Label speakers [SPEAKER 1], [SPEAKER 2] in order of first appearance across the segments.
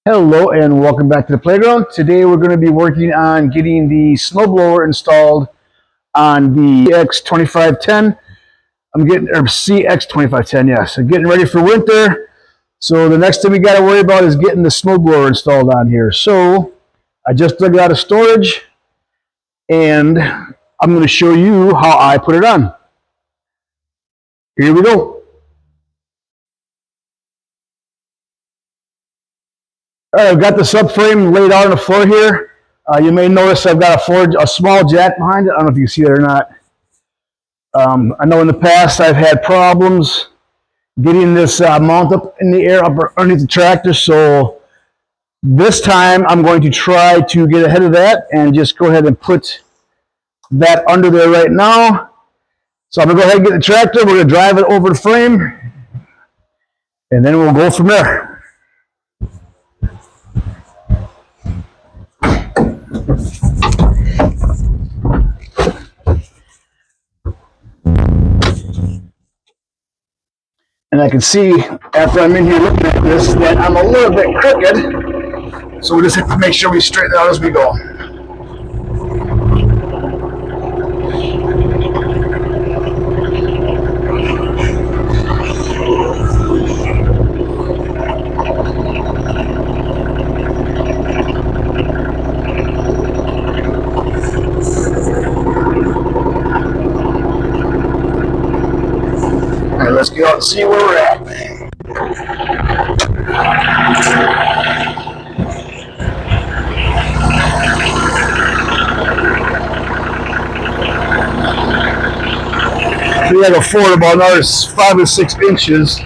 [SPEAKER 1] Hello and welcome back to the playground. Today we're going to be working on getting the snowblower installed on the CX2510. CX2510, yes. I'm getting ready for winter. So the next thing we got to worry about is getting the snowblower installed on here. So I just dug it out of storage and I'm going to show you how I put it on. Here we go. All right, I've got the subframe laid out on the floor here. You may notice I've got a small jack behind it. I don't know if you can see that or not. I know in the past I've had problems getting this mount up in the air, up underneath the tractor, so this time I'm going to try to get ahead of that and just go ahead and put that under there right now. So I'm going to go ahead and get the tractor, we're going to drive it over the frame, and then we'll go from there. And I can see after I'm in here looking at this that I'm a little bit crooked. So we just have to make sure we straighten it out as we go. All right, let's get out and see where we're at. We have a forward about another 5 or 6 inches,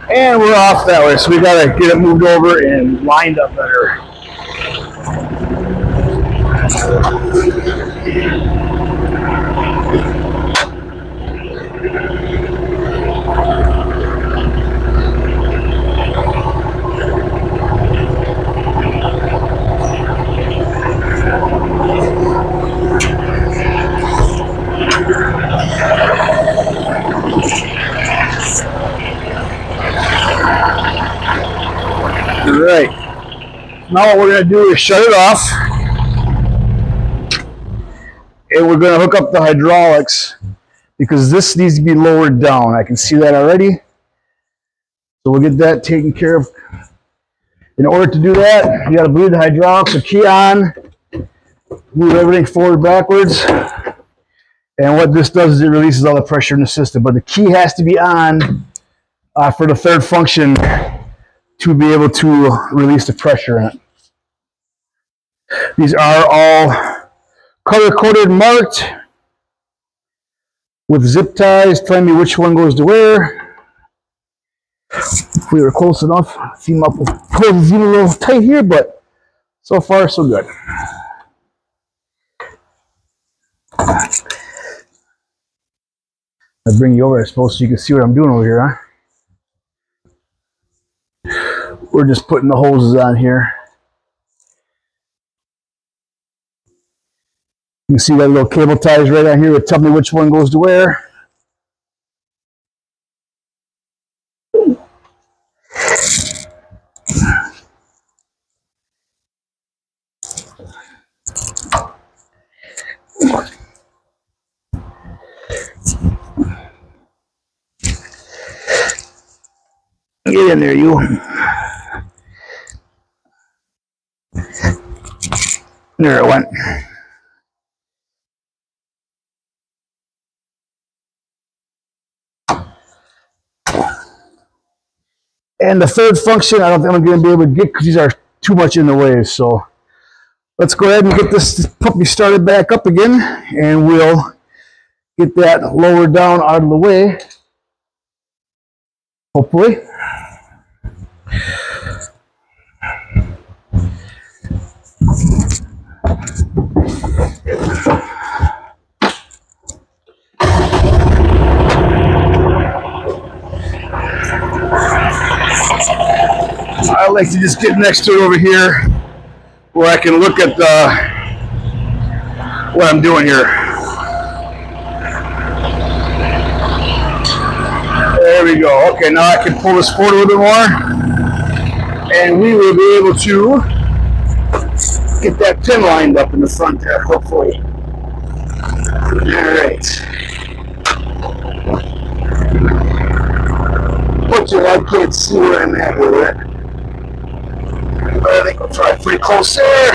[SPEAKER 1] and we're off that way, so we got to get it moved over and lined up better. Alright, now what we're going to do is shut it off, and we're going to hook up the hydraulics because this needs to be lowered down. I can see that already, so we'll get that taken care of. In order to do that, you got to bleed the hydraulics, so key on, move everything forward, backwards, and what this does is it releases all the pressure in the system, but the key has to be on for the third function to be able to release the pressure in it. These are all color-coded, marked with zip ties telling me which one goes to where. If we were close enough, seem up a little tight here, but so far so good. I bring you over, I suppose, so you can see what I'm doing over here, huh? We're just putting the hoses on here. You can see that little cable ties right on here that tell me which one goes to where. Get in there, you. There it went. And the third function, I don't think I'm going to be able to get because these are too much in the way. So let's go ahead and get this puppy started back up again, and we'll get that lowered down out of the way, hopefully. I like to just get next to it over here where I can look at what I'm doing here. There we go. Okay, now I can pull this forward a little bit more. And we will be able to get that pin lined up in the front there, hopefully. Alright. Fortunately, I can't see where I'm at with it. But I think we'll try pretty close there.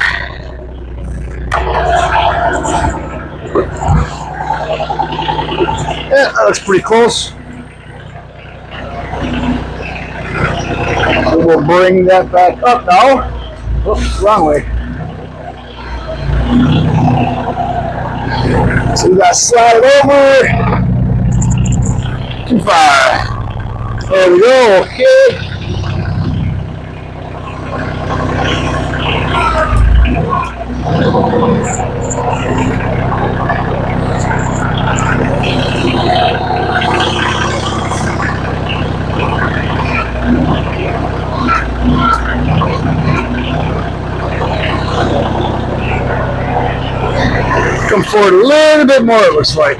[SPEAKER 1] Yeah, that looks pretty close. So we'll bring that back up now. Oops, wrong way. So we got to slide it over. Too far. There we go, okay. Come forward a little bit more, it looks like.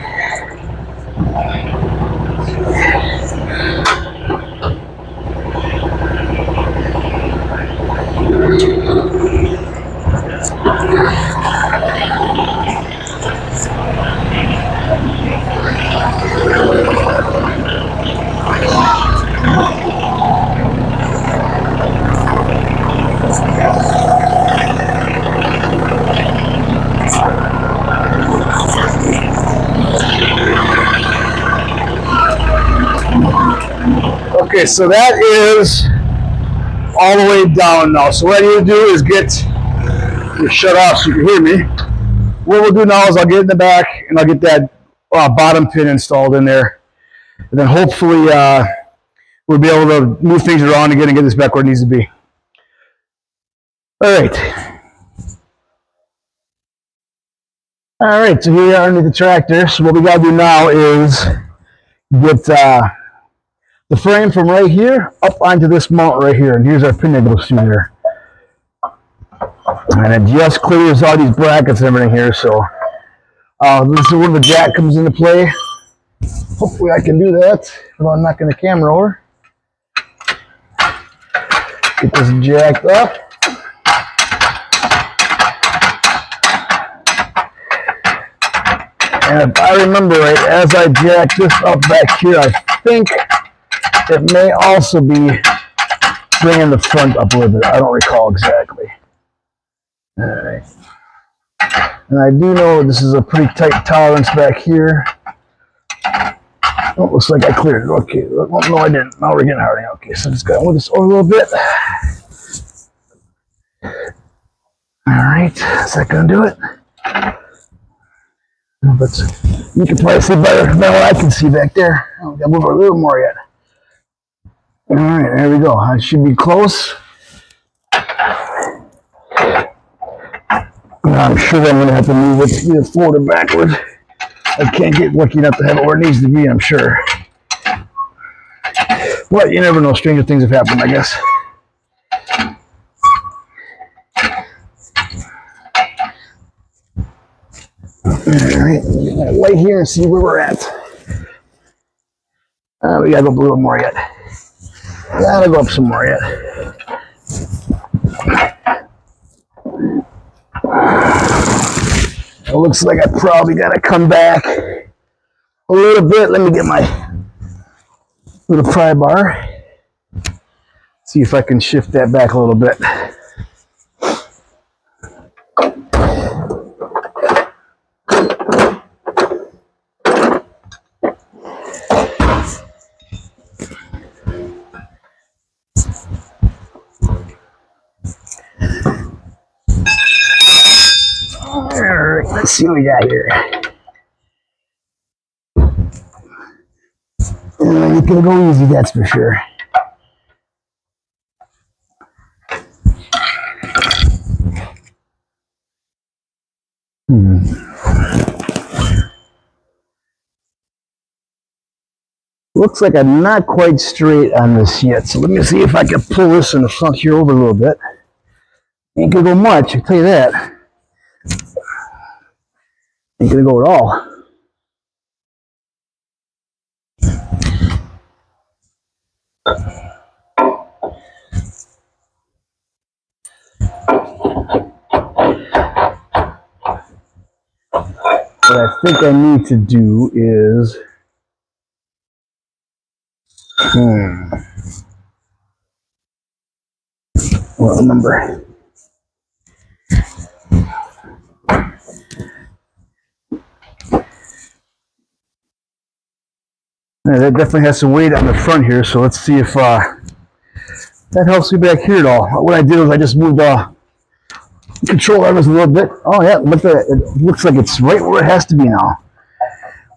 [SPEAKER 1] Okay, so that is all the way down now. So what I need to do is get it shut off so you can hear me. What we'll do now is I'll get in the back and I'll get that bottom pin installed in there. And then hopefully we'll be able to move things around again and get this back where it needs to be. All right. All right, so here we are underneath the tractor. So what we got to do now is get the frame from right here up onto this mount right here. And here's our pin that goes through there. And it just clears all these brackets and everything here. So this is where the jack comes into play. Hopefully I can do that without knocking the camera over. Get this jacked up. And if I remember right, as I jack this up back here, I think it may also be bringing the front up a little bit. I don't recall exactly. All right. And I do know this is a pretty tight tolerance back here. Oh, looks like I cleared it. Okay. Oh, no, I didn't. Now we're getting hard. Okay, so just got to move this over a little bit. All right. Is that going to do it? But you can probably see better than what I can see back there. I'll move it a little more yet. All right, there we go. I should be close. I'm sure I'm going to have to move it either forward or backward. I can't get lucky enough to have it where it needs to be, I'm sure. But you never know. Stranger things have happened, I guess. Alright, get that light here and see where we're at. We gotta go up a little more yet. Gotta go up some more yet. It looks like I probably gotta come back a little bit. Let me get my little pry bar. See if I can shift that back a little bit. Alright, let's see what we got here. It's gonna go easy, that's for sure. Looks like I'm not quite straight on this yet, so let me see if I can pull this in the front here over a little bit. Ain't gonna go much, I can tell you that. Ain't gonna go at all. What I think I need to do is, what number? Yeah, that definitely has some weight on the front here, so let's see if that helps me back here at all. What I did is I just moved the control arms a little bit. Oh yeah, look at it. It looks like it's right where it has to be now.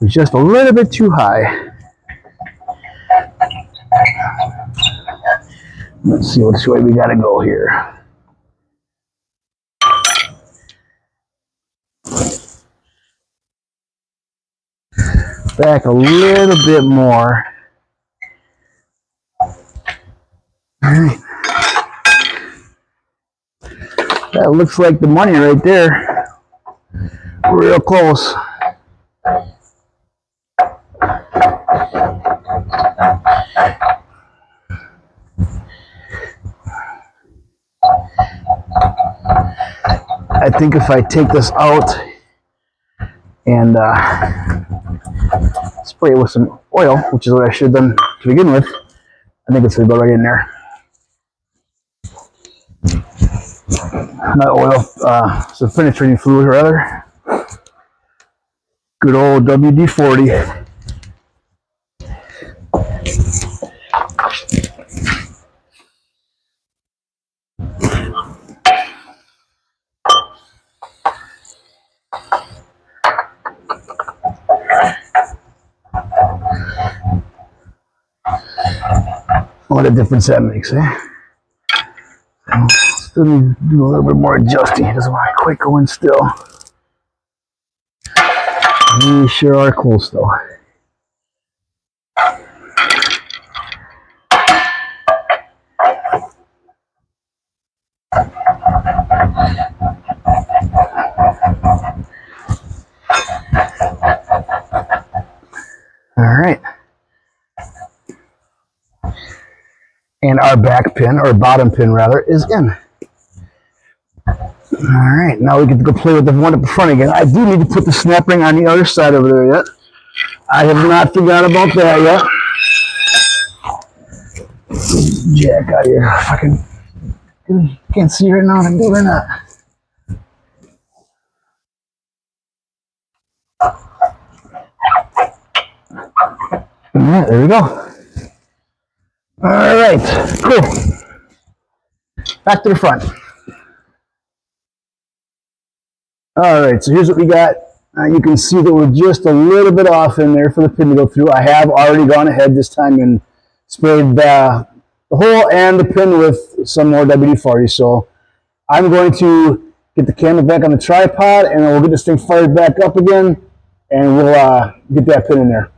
[SPEAKER 1] It's just a little bit too high. Let's see which way we gotta go here. Back a little bit more. All right. That looks like the money right there. Real close. I think if I take this out and spray it with some oil, which is what I should have done to begin with, I think it's going to go right in there. Not oil, some penetrating fluid rather. Good old WD-40. What a difference that makes, eh? Still need to do a little bit more adjusting. He doesn't want to quite go in still. We sure are close though. All right. And our back pin, or bottom pin rather, is in. Alright, now we get to go play with the one at the front again. I do need to put the snap ring on the other side over there yet. I have not forgot about that yet. Jack out here. Fucking can't see right now if I can do it or not. Alright, there we go. Alright, cool. Back to the front. Alright, so here's what we got. You can see that we're just a little bit off in there for the pin to go through. I have already gone ahead this time and sprayed the hole and the pin with some more WD-40. So I'm going to get the camera back on the tripod and then we'll get this thing fired back up again and we'll get that pin in there.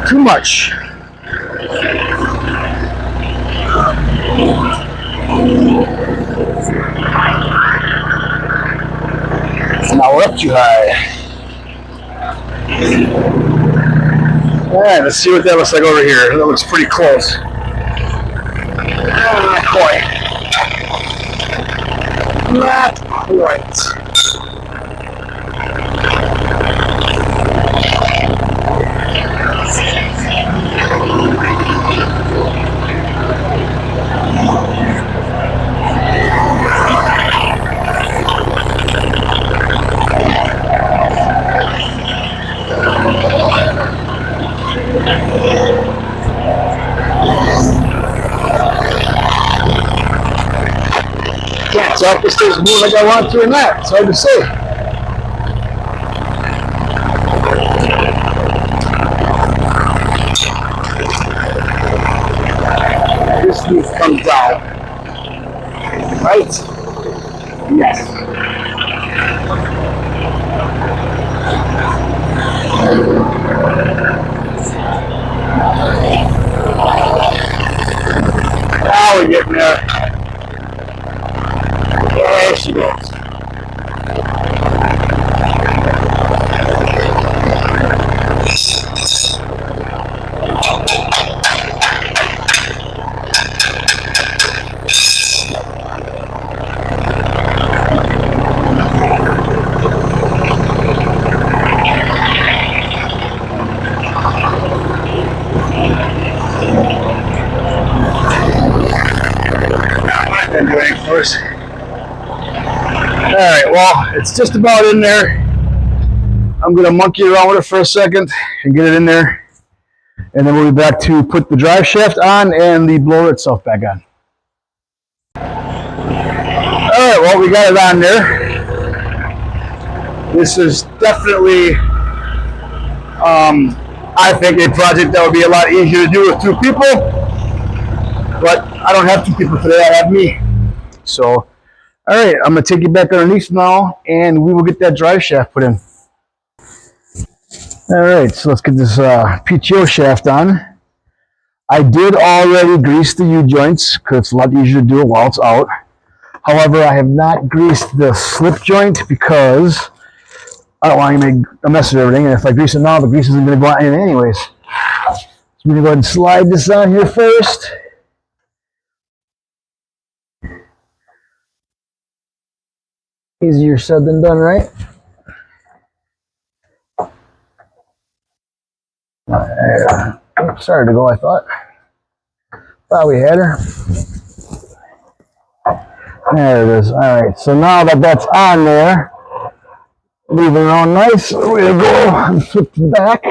[SPEAKER 1] Too much. Now we're up too high. Alright, let's see what that looks like over here. That looks pretty close. Not quite. Not quite. bounce off this thing's moving like I want it to or not. It's hard to say. This leaf comes out. Right? Yes. Now we're getting there. There she goes. Alright, well, it's just about in there. I'm going to monkey around with it for a second and get it in there. And then we'll be back to put the drive shaft on and the blower itself back on. Alright, well, we got it on there. This is definitely, I think, a project that would be a lot easier to do with two people. But I don't have two people today, I have me. So, alright, I'm going to take you back underneath now, and we will get that drive shaft put in. Alright, so let's get this PTO shaft on. I did already grease the U-joints, because it's a lot easier to do it while it's out. However, I have not greased the slip joint, because I don't want to make a mess of everything, and if I grease it now, the grease isn't going to go on in anyways. So I'm going to go ahead and slide this on here first. Easier said than done, right? Sorry to go, I thought. Thought we had her. There it is. Alright, so now that that's on there, leave it on nice, we're going to go and flip the back.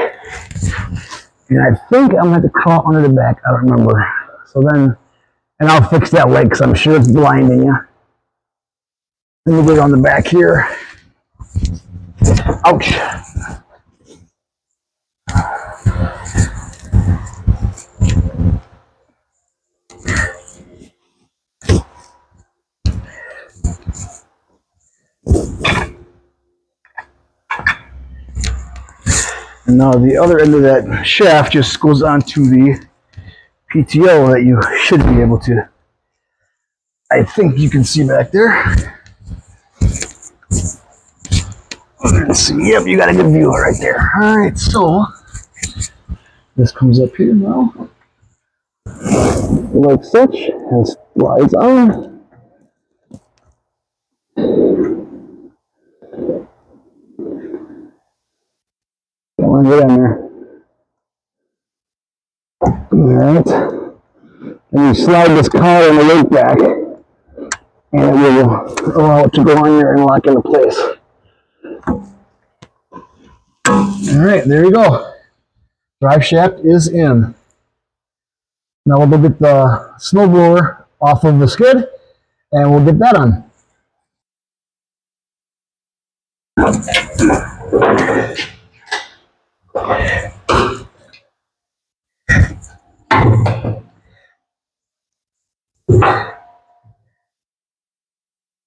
[SPEAKER 1] And I think I'm going to have to crawl under the back, I don't remember. So then, and I'll fix that leg because I'm sure it's blinding you. Let me get it on the back here. Ouch. And now the other end of that shaft just goes onto the PTO that you should be able to, I think you can see back there. Let's see, yep, you got a good view right there. Alright, so this comes up here now, like such, and slides on. Don't want to get in there. Alright, and you slide this collar and the link back, and it will allow it to go on there and lock into place. Alright, there you go. Drive shaft is in. Now we'll go get the snowblower off of the skid, and we'll get that on.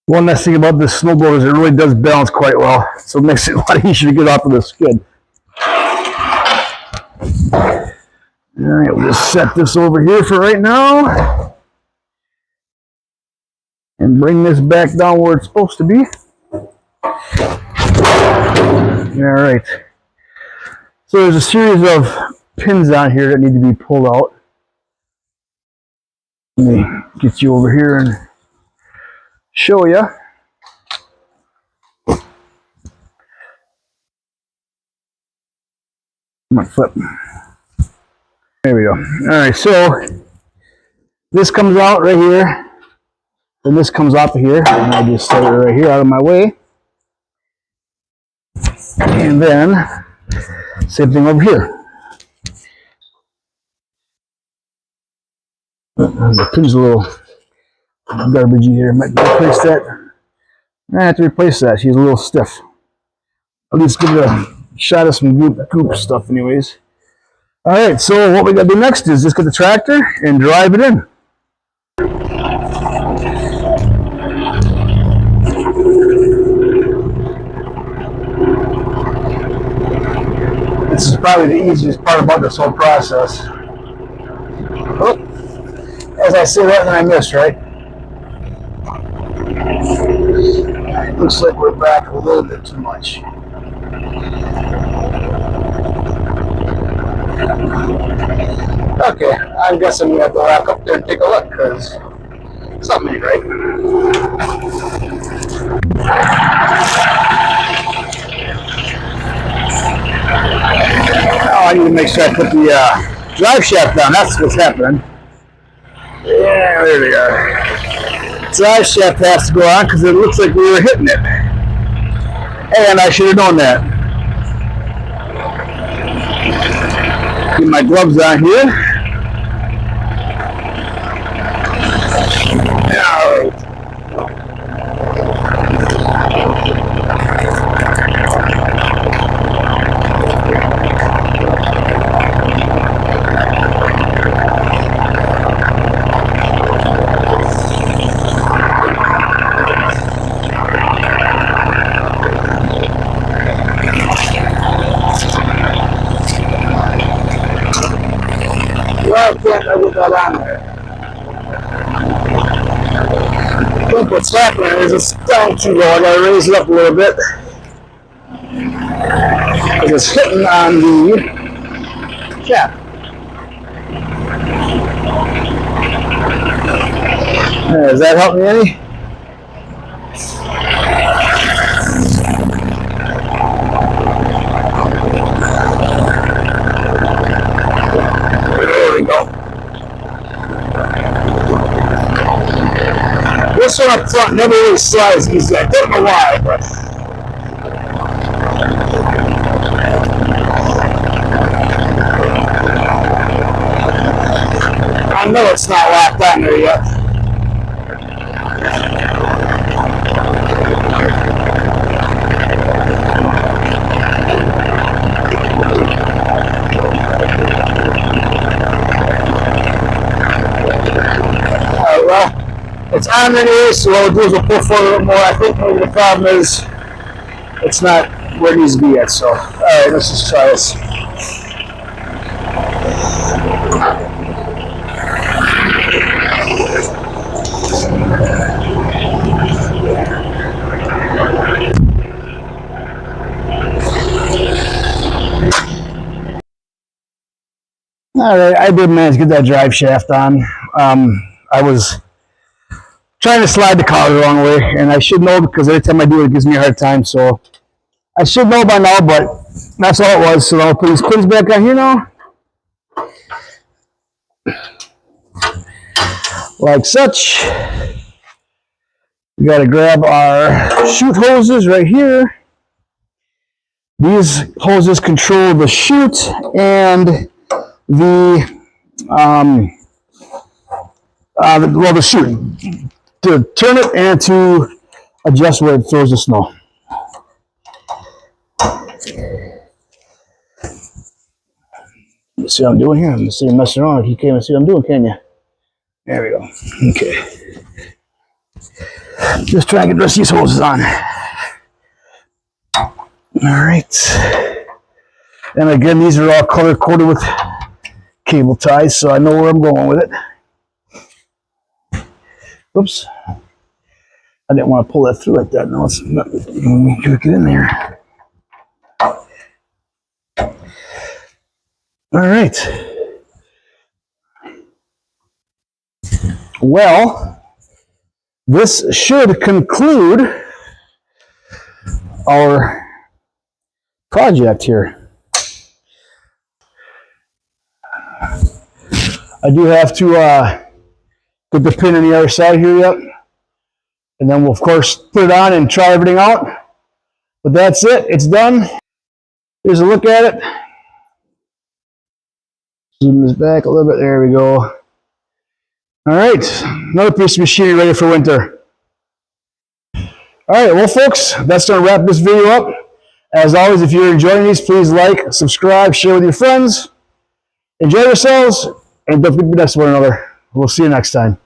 [SPEAKER 1] One nice thing about this snowblower is it really does balance quite well, so it makes it a lot easier to get off of the skid. Alright, we'll just set this over here for right now. And bring this back down where it's supposed to be. Alright. So there's a series of pins on here that need to be pulled out. Let me get you over here and show you. I'm gonna flip. There we go. Alright, so this comes out right here, and this comes off of here, and I just set it right here out of my way. And then, same thing over here. The pin's a little garbagey here. Might replace that. I have to replace that. She's a little stiff. I'll just give it a shot of some goop stuff anyways. Alright, so what we gotta do next is just get the tractor and drive it in. This is probably the easiest part about this whole process. Oh, as I say that, then I miss, right? Looks like we're back a little bit too much. Okay, I'm guessing we have to walk up there and take a look, because something ain't right. Oh, I need to make sure I put the drive shaft down. That's what's happening. Yeah, there we are. Drive shaft has to go on because it looks like we were hitting it. And I should have known that. Get my gloves on here. Alright. Well, can't I put that on there? I think what's happening is it's down too low. I gotta raise it up a little bit. Because it's hitting on the cap. Does that help me any? There we go. This one up front never really slides easy. I don't know why, but I know it's not locked on there yet. Well, it's on anyway, so what we'll do is we'll pull forward a little more. I think maybe the problem is it's not where it needs to be yet, so alright, let's just try this. Alright, I did manage to get that drive shaft on. I was trying to slide the car the wrong way, and I should know because every time I do it, it gives me a hard time, so I should know by now, but that's all it was. So I'll put these pins back on here now. Like such. We gotta grab our chute hoses right here. These hoses control the chute and the chute to turn it and to adjust where it throws the snow. You see what I'm doing here? I'm see you messing around. You can't even see what I'm doing, can you? There we go. Okay. Just try and get the rest of these hoses on. Alright. And again, these are all color coded with cable ties, so I know where I'm going with it. Oops. I didn't want to pull that through like that. No, it's not. Get in there. Alright. Well, this should conclude our project here. I do have to put the pin on the other side here yet. And then we'll, of course, put it on and try everything out. But that's it. It's done. Here's a look at it. Zoom this back a little bit. There we go. All right, another piece of machinery ready for winter. All right, well, folks, that's going to wrap this video up. As always, if you're enjoying these, please like, subscribe, share with your friends. Enjoy yourselves, and don't forget to be nice to one another. We'll see you next time.